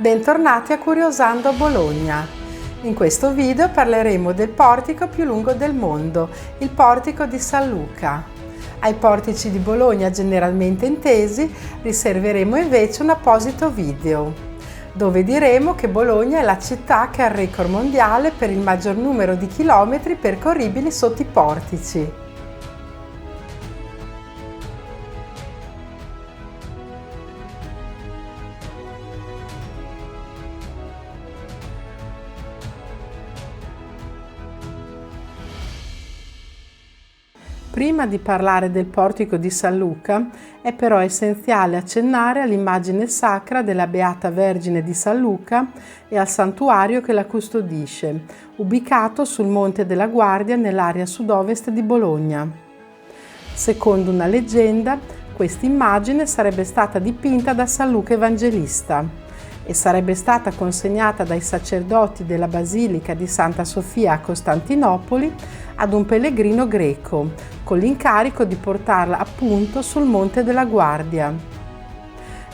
Bentornati a Curiosando Bologna. In questo video parleremo del portico più lungo del mondo, il portico di San Luca. Ai portici di Bologna generalmente intesi riserveremo invece un apposito video, dove diremo che Bologna è la città che ha il record mondiale per il maggior numero di chilometri percorribili sotto i portici. Prima di parlare del portico di San Luca, è però essenziale accennare all'immagine sacra della Beata Vergine di San Luca e al santuario che la custodisce, ubicato sul Monte della Guardia nell'area sud-ovest di Bologna. Secondo una leggenda, questa immagine sarebbe stata dipinta da San Luca Evangelista e sarebbe stata consegnata dai sacerdoti della Basilica di Santa Sofia a Costantinopoli ad un pellegrino greco, con l'incarico di portarla appunto sul Monte della Guardia.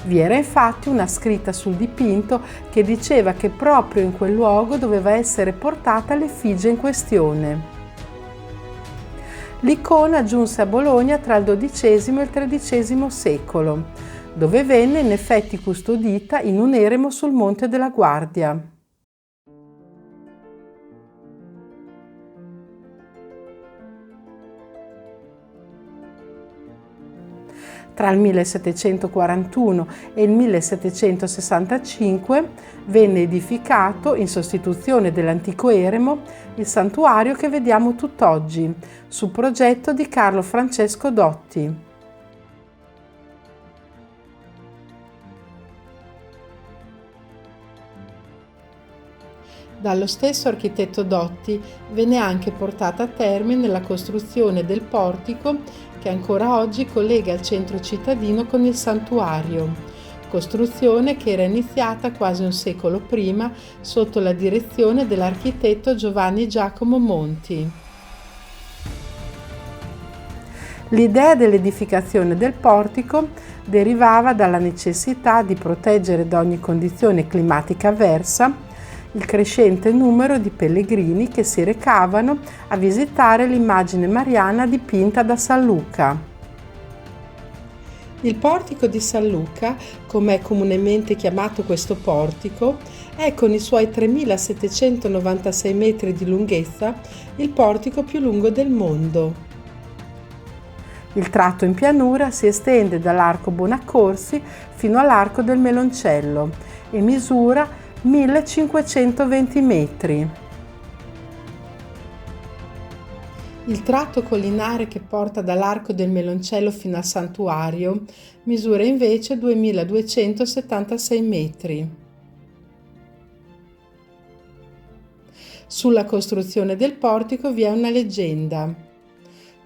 Vi era infatti una scritta sul dipinto che diceva che proprio in quel luogo doveva essere portata l'effigie in questione. L'icona giunse a Bologna tra il XII e il XIII secolo, dove venne in effetti custodita in un eremo sul Monte della Guardia. Tra il 1741 e il 1765 venne edificato, in sostituzione dell'antico eremo, il santuario che vediamo tutt'oggi, su progetto di Carlo Francesco Dotti. Dallo stesso architetto Dotti venne anche portata a termine la costruzione del portico che ancora oggi collega il centro cittadino con il santuario, costruzione che era iniziata quasi un secolo prima sotto la direzione dell'architetto Giovanni Giacomo Monti. L'idea dell'edificazione del portico derivava dalla necessità di proteggere da ogni condizione climatica avversa il crescente numero di pellegrini che si recavano a visitare l'immagine mariana dipinta da San Luca. Il portico di San Luca, come è comunemente chiamato questo portico, è con i suoi 3.796 metri di lunghezza il portico più lungo del mondo. Il tratto in pianura si estende dall'Arco Bonaccorsi fino all'Arco del Meloncello e misura 1520 metri. Il tratto collinare che porta dall'Arco del Meloncello fino al santuario misura invece 2276 metri. Sulla costruzione del portico vi è una leggenda.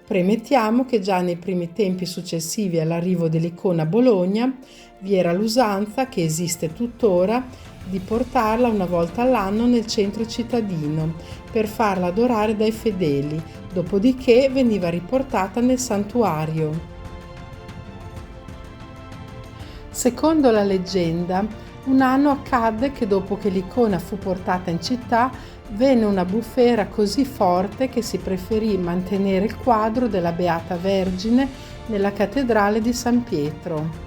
Premettiamo che già nei primi tempi successivi all'arrivo dell'icona a Bologna vi era l'usanza, che esiste tuttora, di portarla una volta all'anno nel centro cittadino per farla adorare dai fedeli, dopodiché veniva riportata nel santuario. Secondo la leggenda, un anno accadde che dopo che l'icona fu portata in città, venne una bufera così forte che si preferì mantenere il quadro della Beata Vergine nella cattedrale di San Pietro,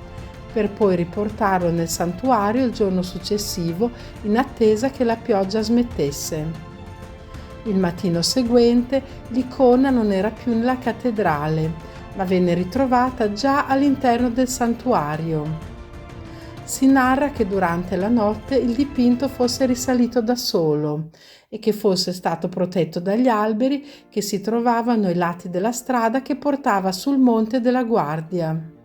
per poi riportarlo nel santuario il giorno successivo in attesa che la pioggia smettesse. Il mattino seguente l'icona non era più nella cattedrale, ma venne ritrovata già all'interno del santuario. Si narra che durante la notte il dipinto fosse risalito da solo e che fosse stato protetto dagli alberi che si trovavano ai lati della strada che portava sul Monte della Guardia.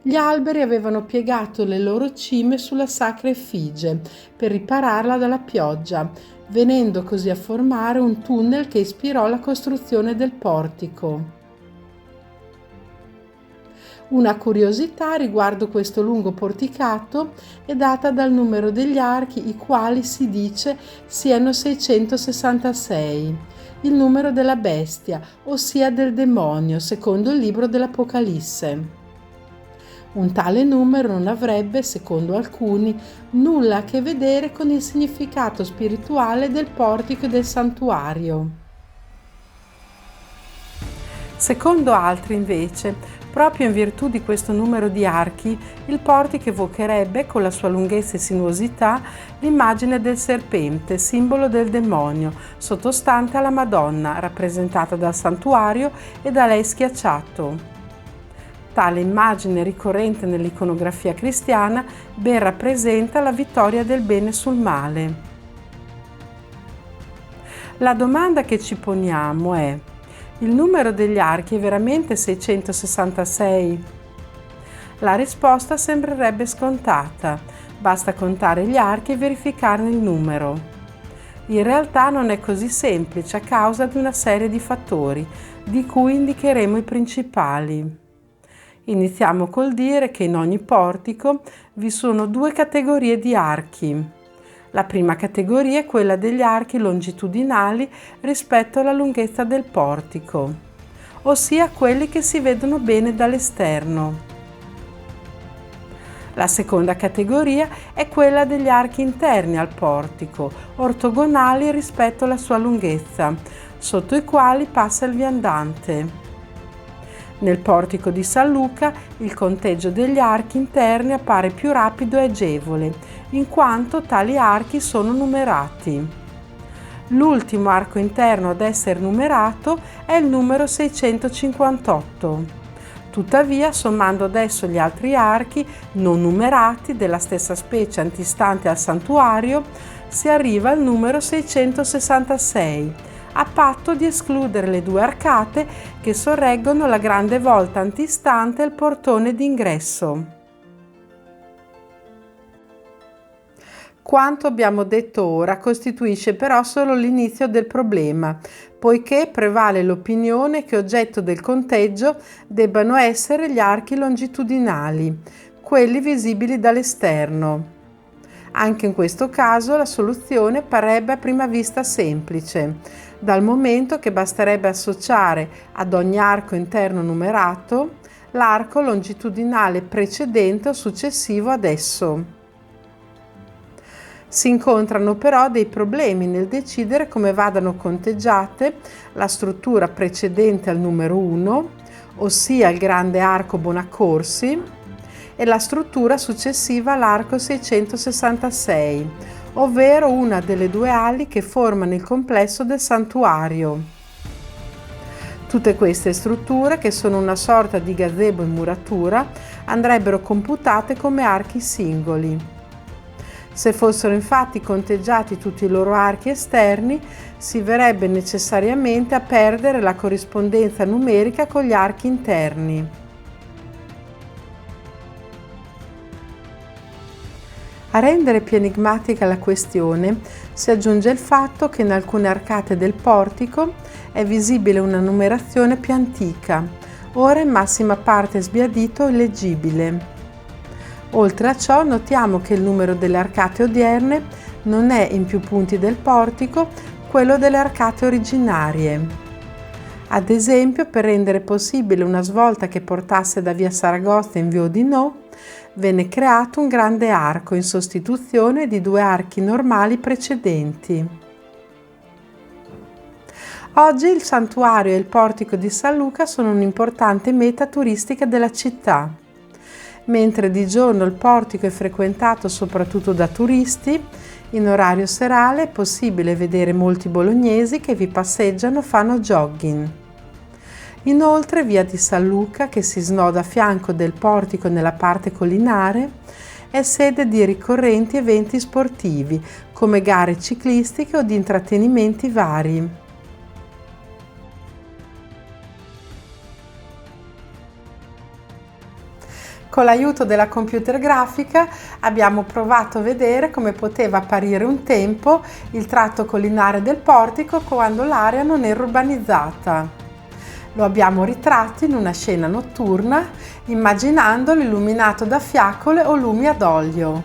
Gli alberi avevano piegato le loro cime sulla sacra effigie per ripararla dalla pioggia, venendo così a formare un tunnel che ispirò la costruzione del portico. Una curiosità riguardo questo lungo porticato è data dal numero degli archi, i quali si dice siano 666, il numero della bestia, ossia del demonio, secondo il libro dell'Apocalisse. Un tale numero non avrebbe, secondo alcuni, nulla a che vedere con il significato spirituale del portico e del santuario. Secondo altri, invece, proprio in virtù di questo numero di archi, il portico evocherebbe, con la sua lunghezza e sinuosità, l'immagine del serpente, simbolo del demonio, sottostante alla Madonna, rappresentata dal santuario e da lei schiacciato. Tale immagine ricorrente nell'iconografia cristiana ben rappresenta la vittoria del bene sul male. La domanda che ci poniamo è: il numero degli archi è veramente 666? La risposta sembrerebbe scontata, basta contare gli archi e verificarne il numero. In realtà non è così semplice a causa di una serie di fattori, di cui indicheremo i principali. Iniziamo col dire che in ogni portico vi sono due categorie di archi. La prima categoria è quella degli archi longitudinali rispetto alla lunghezza del portico, ossia quelli che si vedono bene dall'esterno. La seconda categoria è quella degli archi interni al portico, ortogonali rispetto alla sua lunghezza, sotto i quali passa il viandante. Nel portico di San Luca il conteggio degli archi interni appare più rapido e agevole, in quanto tali archi sono numerati. L'ultimo arco interno ad essere numerato è il numero 658. Tuttavia, sommando adesso gli altri archi non numerati della stessa specie antistante al santuario, si arriva al numero 666, a patto di escludere le due arcate che sorreggono la grande volta antistante al portone d'ingresso. Quanto abbiamo detto ora costituisce però solo l'inizio del problema, poiché prevale l'opinione che oggetto del conteggio debbano essere gli archi longitudinali, quelli visibili dall'esterno. Anche in questo caso la soluzione parebbe a prima vista semplice, dal momento che basterebbe associare ad ogni arco interno numerato l'arco longitudinale precedente o successivo ad esso. Si incontrano però dei problemi nel decidere come vadano conteggiate la struttura precedente al numero 1, ossia il grande arco Bonaccorsi, e la struttura successiva all'arco 666, ovvero una delle due ali che formano il complesso del santuario. Tutte queste strutture, che sono una sorta di gazebo in muratura, andrebbero computate come archi singoli. Se fossero infatti conteggiati tutti i loro archi esterni, si verrebbe necessariamente a perdere la corrispondenza numerica con gli archi interni. A rendere più enigmatica la questione si aggiunge il fatto che in alcune arcate del portico è visibile una numerazione più antica, ora in massima parte sbiadito o illeggibile. Oltre a ciò notiamo che il numero delle arcate odierne non è in più punti del portico quello delle arcate originarie. Ad esempio, per rendere possibile una svolta che portasse da via Saragozza in via Oudinot, venne creato un grande arco in sostituzione di due archi normali precedenti. Oggi il santuario e il portico di San Luca sono un'importante meta turistica della città. Mentre di giorno il portico è frequentato soprattutto da turisti, in orario serale è possibile vedere molti bolognesi che vi passeggiano o fanno jogging. Inoltre via di San Luca, che si snoda a fianco del portico nella parte collinare, è sede di ricorrenti eventi sportivi, come gare ciclistiche o di intrattenimenti vari. Con l'aiuto della computer grafica abbiamo provato a vedere come poteva apparire un tempo il tratto collinare del portico quando l'area non era urbanizzata. Lo abbiamo ritratto in una scena notturna, immaginandolo illuminato da fiaccole o lumi ad olio.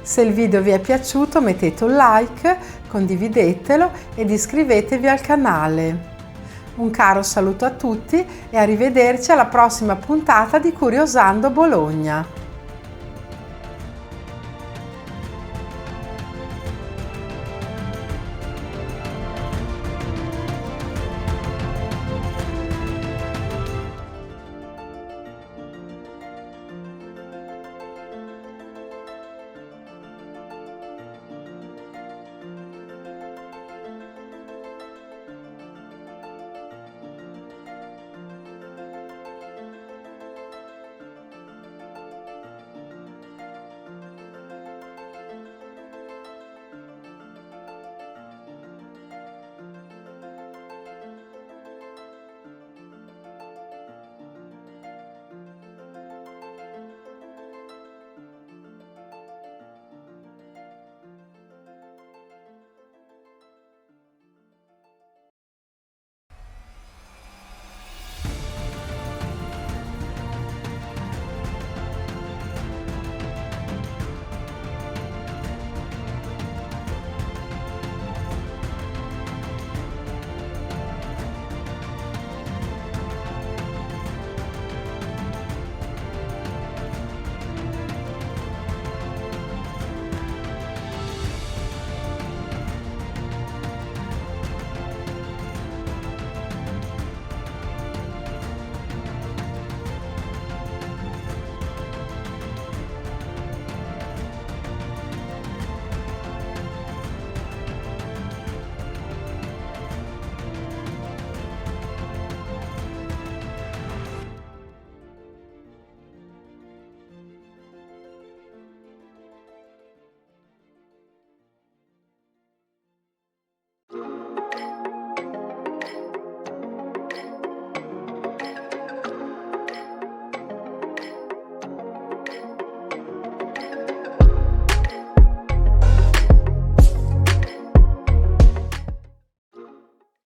Se il video vi è piaciuto mettete un like, condividetelo ed iscrivetevi al canale. Un caro saluto a tutti e arrivederci alla prossima puntata di Curiosando Bologna.